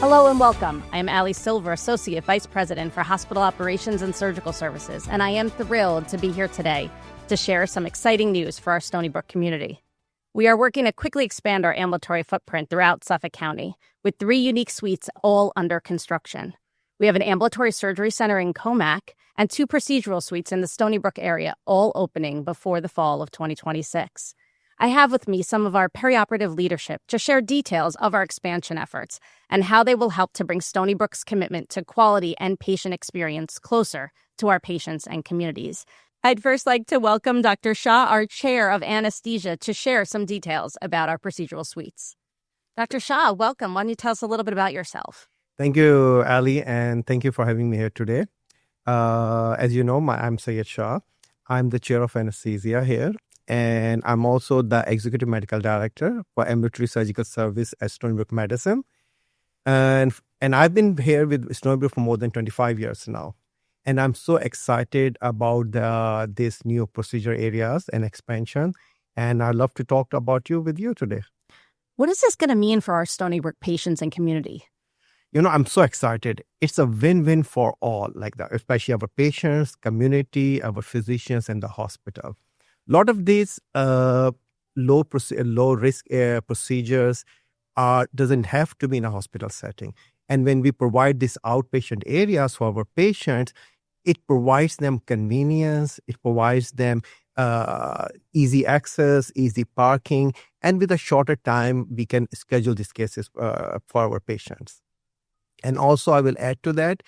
Hello and welcome. I am Allie Silver, Associate Vice President for Hospital Operations and Surgical Services, and I am thrilled to be here today to share some exciting news for our Stony Brook community. We are working to quickly expand our ambulatory footprint throughout Suffolk County, with 3 unique suites all under construction. We have an ambulatory surgery center in Comac and 2 procedural suites in the Stony Brook area, all opening before the fall of 2026. I have with me some of our perioperative leadership to share details of our expansion efforts and how they will help to bring Stony Brook's commitment to quality and patient experience closer to our patients and communities. I'd first like to welcome Dr. Shah, our chair of anesthesia, to share some details about our procedural suites. Dr. Shah, welcome. Why don't you tell us a little bit about yourself? Thank you, Ali, and thank you for having me here today. As you know, I'm Syed Shah. I'm the chair of anesthesia here, and I'm also the executive medical director for Ambulatory Surgical Service at Stony Brook Medicine. And I've been here with Stony Brook for more than 25 years now. And I'm so excited about these new procedure areas and expansion. And I'd love to talk about with you today. What is this going to mean for our Stony Brook patients and community? I'm so excited. It's a win-win for all, especially our patients, community, our physicians, and the hospital. A lot of these low-risk procedures doesn't have to be in a hospital setting. And when we provide these outpatient areas for our patients, it provides them convenience, it provides them easy access, easy parking, and with a shorter time, we can schedule these cases for our patients. And also, I will add to that,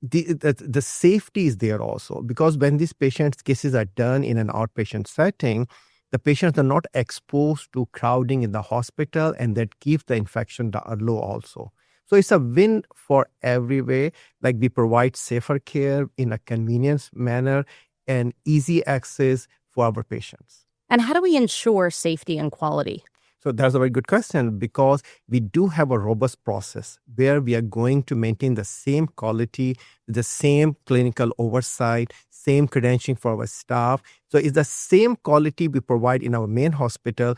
the safety is there also, because when these patients' cases are done in an outpatient setting, the patients are not exposed to crowding in the hospital, and that keeps the infection low also. So it's a win for every way. We provide safer care in a convenience manner and easy access for our patients. And how do we ensure safety and quality? So that's a very good question, because we do have a robust process where we are going to maintain the same quality, the same clinical oversight, same credentialing for our staff. So it's the same quality we provide in our main hospital,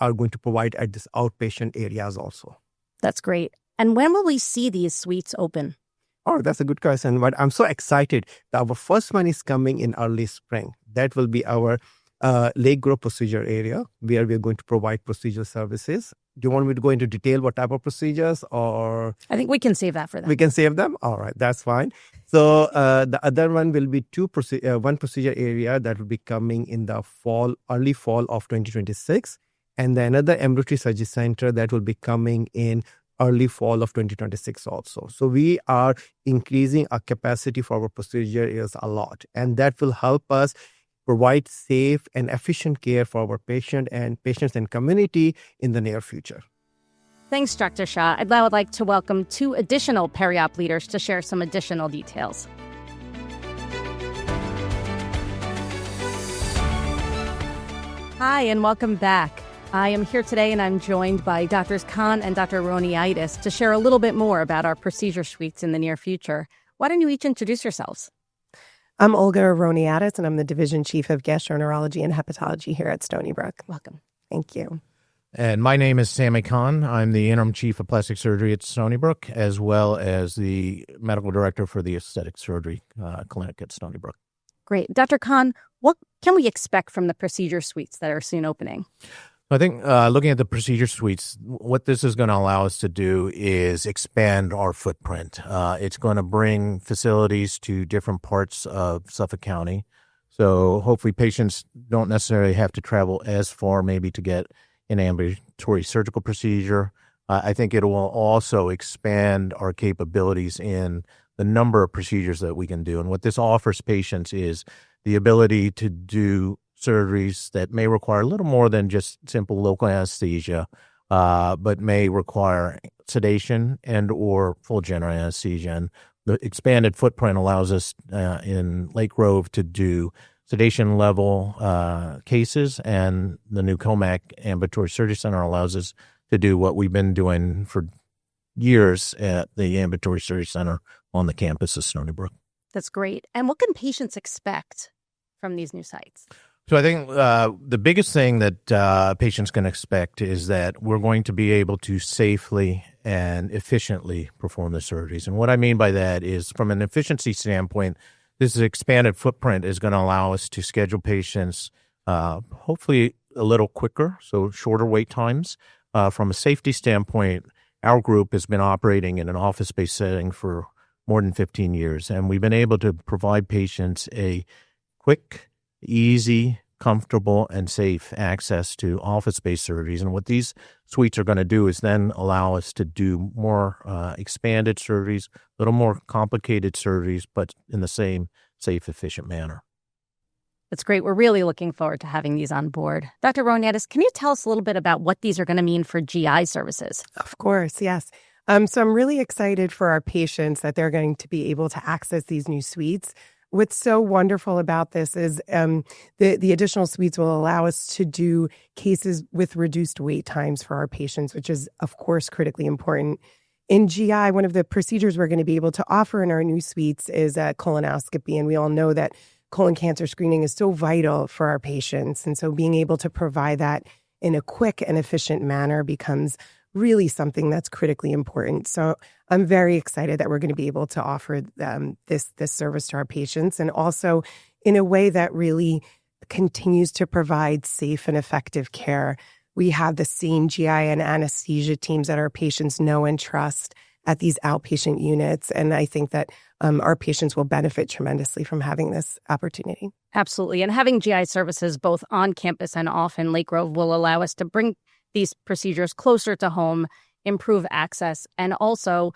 are going to provide at this outpatient areas also. That's great. And when will we see these suites open? Oh, that's a good question. But I'm so excited that our first one is coming in early spring. That will be our Lake Grove procedure area, where we are going to provide procedure services. Do you want me to go into detail what type of procedures, or? I think we can save that for them. We can save them? All right, that's fine. So the other one will be one procedure area that will be coming in the early fall of 2026. And then another ambulatory surgery center that will be coming in early fall of 2026 also. So we are increasing our capacity for our procedure areas a lot. And that will help us provide safe and efficient care for our patients and community in the near future. Thanks, Dr. Shah. I'd now like to welcome 2 additional periop leaders to share some additional details. Hi, and welcome back. I am here today, and I'm joined by Drs. Khan and Dr. Roniaitis to share a little bit more about our procedure suites in the near future. Why don't you each introduce yourselves? I'm Olga Roniaitis, and I'm the Division Chief of Gastroenterology and Hepatology here at Stony Brook. Welcome. Thank you. And my name is Sammy Khan. I'm the Interim Chief of Plastic Surgery at Stony Brook, as well as the Medical Director for the Aesthetic Surgery Clinic at Stony Brook. Great. Dr. Khan, what can we expect from the procedure suites that are soon opening? I think looking at the procedure suites, what this is going to allow us to do is expand our footprint. It's going to bring facilities to different parts of Suffolk County. So hopefully patients don't necessarily have to travel as far maybe to get an ambulatory surgical procedure. I think it will also expand our capabilities in the number of procedures that we can do. And what this offers patients is the ability to do surgeries that may require a little more than just simple local anesthesia, but may require sedation and or full general anesthesia. And the expanded footprint allows us in Lake Grove to do sedation level cases, and the new Comac Ambulatory Surgery Center allows us to do what we've been doing for years at the Ambulatory Surgery Center on the campus of Stony Brook. That's great. And what can patients expect from these new sites? So I think the biggest thing that patients can expect is that we're going to be able to safely and efficiently perform the surgeries. And what I mean by that is from an efficiency standpoint, this expanded footprint is going to allow us to schedule patients hopefully a little quicker, so shorter wait times. From a safety standpoint, our group has been operating in an office-based setting for more than 15 years, and we've been able to provide patients a quick, easy, comfortable, and safe access to office-based surgeries. And what these suites are going to do is then allow us to do more expanded surgeries, a little more complicated surgeries, but in the same safe, efficient manner. That's great. We're really looking forward to having these on board. Dr. Roniatis, can you tell us a little bit about what these are going to mean for GI services? Of course, yes. So I'm really excited for our patients that they're going to be able to access these new suites. What's so wonderful about this is the additional suites will allow us to do cases with reduced wait times for our patients, which is, of course, critically important. In GI, one of the procedures we're going to be able to offer in our new suites is a colonoscopy, and we all know that colon cancer screening is so vital for our patients. And so being able to provide that in a quick and efficient manner becomes really something that's critically important. So I'm very excited that we're going to be able to offer this service to our patients, and also in a way that really continues to provide safe and effective care. We have the same GI and anesthesia teams that our patients know and trust at these outpatient units. And I think that our patients will benefit tremendously from having this opportunity. Absolutely. And having GI services both on campus and off in Lake Grove will allow us to bring these procedures closer to home, improve access, and also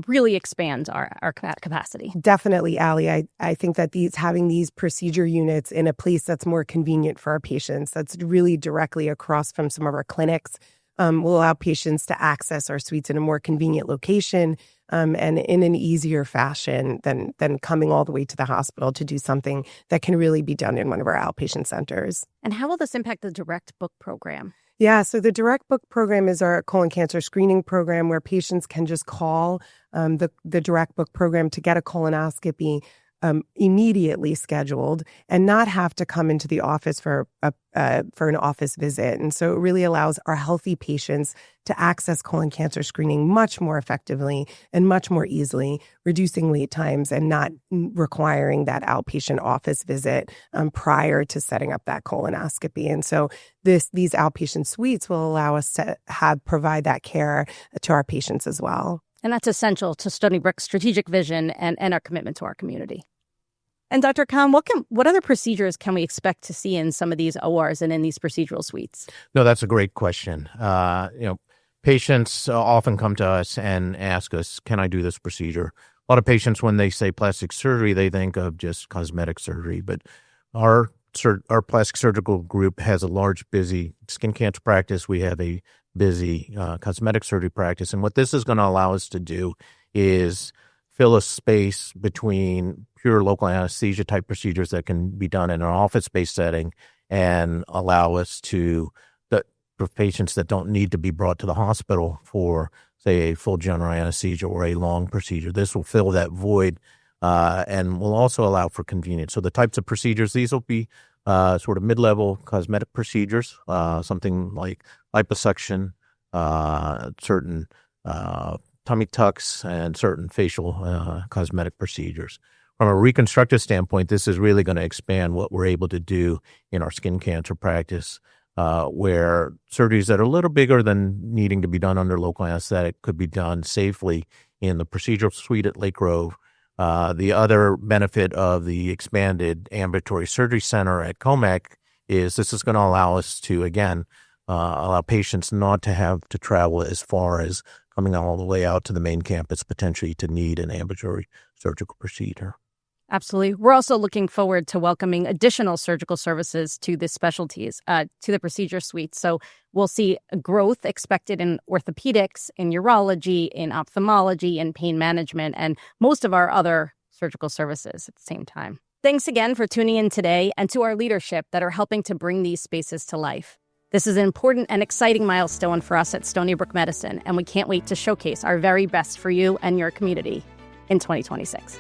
really expand our capacity. Definitely, Allie. I think that having these procedure units in a place that's more convenient for our patients, that's really directly across from some of our clinics, will allow patients to access our suites in a more convenient location and in an easier fashion than coming all the way to the hospital to do something that can really be done in one of our outpatient centers. And how will this impact the Direct Book program? Yeah, so the Direct Book program is our colon cancer screening program where patients can just call the Direct Book program to get a colonoscopy immediately scheduled and not have to come into the office for an office visit. And so it really allows our healthy patients to access colon cancer screening much more effectively and much more easily, reducing wait times and not requiring that outpatient office visit prior to setting up that colonoscopy. And so these outpatient suites will allow us to provide that care to our patients as well. And that's essential to Stony Brook's strategic vision and our commitment to our community. And Dr. Khan, what other procedures can we expect to see in some of these ORs and in these procedural suites? No, that's a great question. Patients often come to us and ask us, can I do this procedure? A lot of patients, when they say plastic surgery, they think of just cosmetic surgery. But our plastic surgical group has a large, busy skin cancer practice. We have a busy cosmetic surgery practice. And what this is going to allow us to do is fill a space between pure local anesthesia type procedures that can be done in an office-based setting and allow us for patients that don't need to be brought to the hospital for, say, a full general anesthesia or a long procedure. This will fill that void and will also allow for convenience. So the types of procedures, these will be sort of mid-level cosmetic procedures, something like liposuction, certain tummy tucks, and certain facial cosmetic procedures. From a reconstructive standpoint, this is really going to expand what we're able to do in our skin cancer practice, where surgeries that are a little bigger than needing to be done under local anesthetic could be done safely in the procedural suite at Lake Grove. The other benefit of the expanded ambulatory surgery center at COMAC is this is going to allow us to, again, allow patients not to have to travel as far as coming all the way out to the main campus, potentially to need an ambulatory surgical procedure. Absolutely. We're also looking forward to welcoming additional surgical services to the specialties, to the procedure suite. So we'll see growth expected in orthopedics, in urology, in ophthalmology, in pain management, and most of our other surgical services at the same time. Thanks again for tuning in today and to our leadership that are helping to bring these spaces to life. This is an important and exciting milestone for us at Stony Brook Medicine, and we can't wait to showcase our very best for you and your community in 2026.